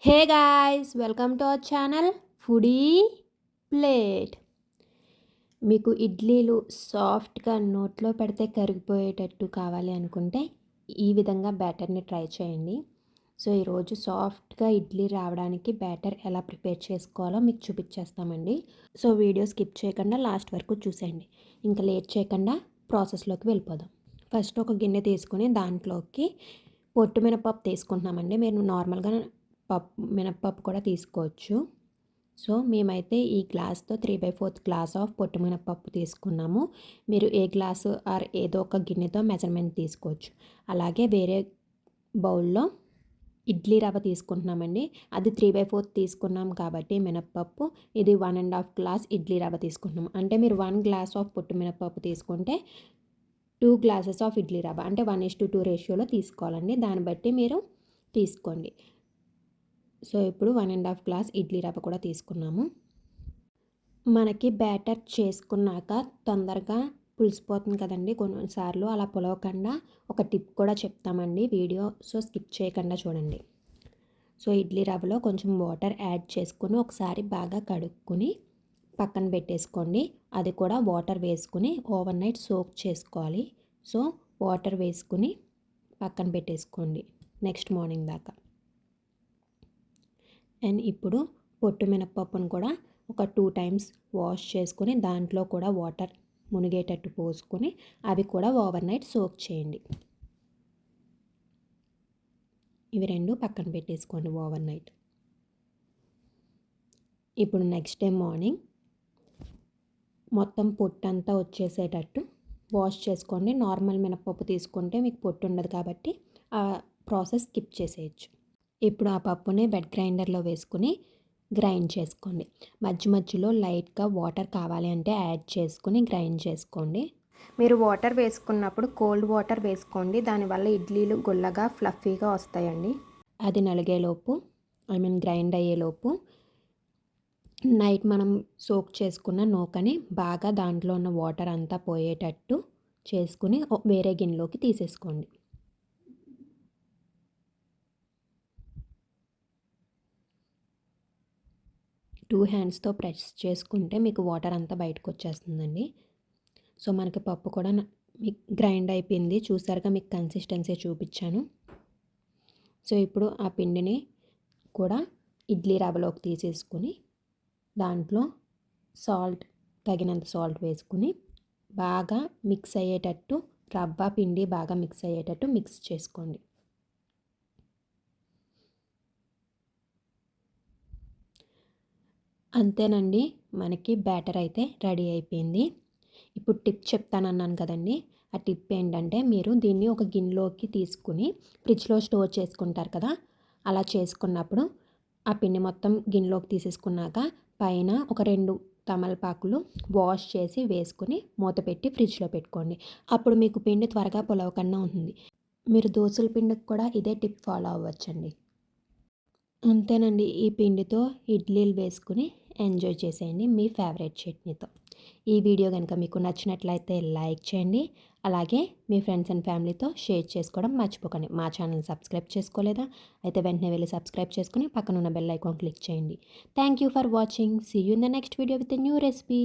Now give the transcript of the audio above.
Hey guys, welcome to our channel foodie plate. మీకు ఇడ్లీలు సాఫ్ట్గా నోట్లో పెడితే కరిగిపోయేటట్టు కావాలి అనుకుంటే ఈ విధంగా బ్యాటర్ని ట్రై చేయండి. సో ఈరోజు సాఫ్ట్గా ఇడ్లీ రావడానికి బ్యాటర్ ఎలా ప్రిపేర్ చేసుకోవాలో మీకు చూపించేస్తామండి. సో వీడియో స్కిప్ చేయకుండా లాస్ట్ వరకు చూసేయండి. ఇంకా లేట్ చేయకుండా ప్రాసెస్లోకి వెళ్ళిపోదాం. ఫస్ట్ ఒక గిన్నె తీసుకొని దాంట్లోకి పొట్టు మినపప్పు తీసుకుంటున్నామండి. మీరు నార్మల్గా మినప్పప్పు కూడా తీసుకోవచ్చు. సో మేమైతే ఈ గ్లాస్తో 3/4 గ్లాస్ ఆఫ్ పొట్టు మినపప్పు తీసుకున్నాము. మీరు ఏ గ్లాసు ఆర్ ఏదో ఒక గిన్నెతో మెజర్మెంట్ తీసుకోవచ్చు. అలాగే వేరే బౌల్లో ఇడ్లీ రవ్వ తీసుకుంటున్నామండి. అది 3/4 తీసుకున్నాం కాబట్టి మినప్పప్పు, ఇది 1.5 గ్లాస్ ఇడ్లీ రవ్వ తీసుకుంటున్నాం. అంటే మీరు 1 గ్లాస్ ఆఫ్ పొట్టు మినపప్పు తీసుకుంటే 2 గ్లాసెస్ ఆఫ్ ఇడ్లీ రవ్వ అంటే 1:2 రేషియోలో తీసుకోవాలండి. దాన్ని బట్టి మీరు తీసుకోండి. సో ఇప్పుడు 1.5 గ్లాస్ ఇడ్లీ రవ్వ కూడా తీసుకున్నాము. మనకి బ్యాటర్ చేసుకున్నాక తొందరగా పులిసిపోతుంది కదండి కొన్నిసార్లు. అలా పులవకుండా ఒక టిప్ కూడా చెప్తామండి వీడియో, సో స్కిప్ చేయకుండా చూడండి. సో ఇడ్లీ రవ్వలో కొంచెం వాటర్ యాడ్ చేసుకుని ఒకసారి బాగా కడుక్కొని పక్కన పెట్టేసుకోండి. అది కూడా వాటర్ వేసుకుని ఓవర్ నైట్ సోక్ చేసుకోవాలి. సో వాటర్ వేసుకుని పక్కన పెట్టేసుకోండి నెక్స్ట్ మార్నింగ్ దాకా. అండ్ ఇప్పుడు పొట్టు మినపప్పును కూడా ఒక 2 టైమ్స్ వాష్ చేసుకొని దాంట్లో కూడా వాటర్ మునిగేటట్టు పోసుకొని అవి కూడా ఓవర్ నైట్ సోక్ చేయండి. ఇవి రెండు పక్కన పెట్టేసుకోండి ఓవర్ నైట్. ఇప్పుడు నెక్స్ట్ డే మార్నింగ్ మొత్తం పొట్టు అంతా వచ్చేసేటట్టు వాష్ చేసుకోండి. నార్మల్ మినపప్పు తీసుకుంటే మీకు పొట్టు ఉండదు కాబట్టి ఆ ప్రాసెస్ స్కిప్ చేసేయచ్చు. ఇప్పుడు ఆ పప్పుని వెట్ గ్రైండర్లో వేసుకుని గ్రైండ్ చేసుకోండి. మధ్యలో లైట్గా వాటర్ కావాలి అంటే యాడ్ చేసుకుని గ్రైండ్ చేసుకోండి. మీరు వాటర్ వేసుకున్నప్పుడు కోల్డ్ వాటర్ వేసుకోండి. దానివల్ల ఇడ్లీలు గుల్లగా ఫ్లఫీగా వస్తాయండి. అది నలిగేలోపు గ్రైండ్ అయ్యేలోపు నైట్ మనం సోక్ చేసుకున్న నూకని బాగా దాంట్లో ఉన్న వాటర్ అంతా పోయేటట్టు చేసుకుని వేరే గిన్నెలోకి తీసేసుకోండి. 2 హ్యాండ్స్తో ప్రెస్ చేసుకుంటే మీకు వాటర్ అంతా బయటకు వచ్చేస్తుందండి. సో మనకి పప్పు కూడా గ్రైండ్ అయిపోయింది. చూసారుగా మీకు కన్సిస్టెన్సీ చూపించాను. సో ఇప్పుడు ఆ పిండిని కూడా ఇడ్లీ రవ్వలోకి తీసేసుకుని దాంట్లో తగినంత సాల్ట్ వేసుకుని బాగా మిక్స్ అయ్యేటట్టు రవ్వ పిండి బాగా మిక్స్ అయ్యేటట్టు మిక్స్ చేసుకోండి. అంతేనండి, మనకి బ్యాటర్ అయితే రెడీ అయిపోయింది. ఇప్పుడు టిప్ చెప్తానన్నాను కదండి. ఆ టిప్ ఏంటంటే మీరు దీన్ని ఒక గిన్నెలోకి తీసుకుని ఫ్రిడ్జ్లో స్టోర్ చేసుకుంటారు కదా. అలా చేసుకున్నప్పుడు ఆ పిండి మొత్తం గిన్నెలోకి తీసేసుకున్నాక పైన ఒక 2 తమలపాకులు వాష్ చేసి వేసుకుని మూత పెట్టి ఫ్రిడ్జ్లో పెట్టుకోండి. అప్పుడు మీకు పిండి త్వరగా పులవకుండా ఉంటుంది. మీరు దోసల పిండికి కూడా ఇదే టిప్ ఫాలో అవ్వచ్చండి. అంతేనండి, ఈ పిండితో ఇడ్లీలు వేసుకుని ఎంజాయ్ చేసేయండి మీ ఫేవరెట్ చట్నీతో. ఈ వీడియో కనుక మీకు నచ్చినట్లయితే లైక్ చేయండి. అలాగే మీ ఫ్రెండ్స్ అండ్ ఫ్యామిలీతో షేర్ చేసుకోవడం మర్చిపోకండి. మా ఛానల్ సబ్స్క్రైబ్ చేసుకోలేదా అయితే వెంటనే వెళ్ళి సబ్స్క్రైబ్ చేసుకుని పక్కన ఉన్న బెల్ ఐకాన్ క్లిక్ చేయండి. Thank you for watching. See you in the next video with a new recipe.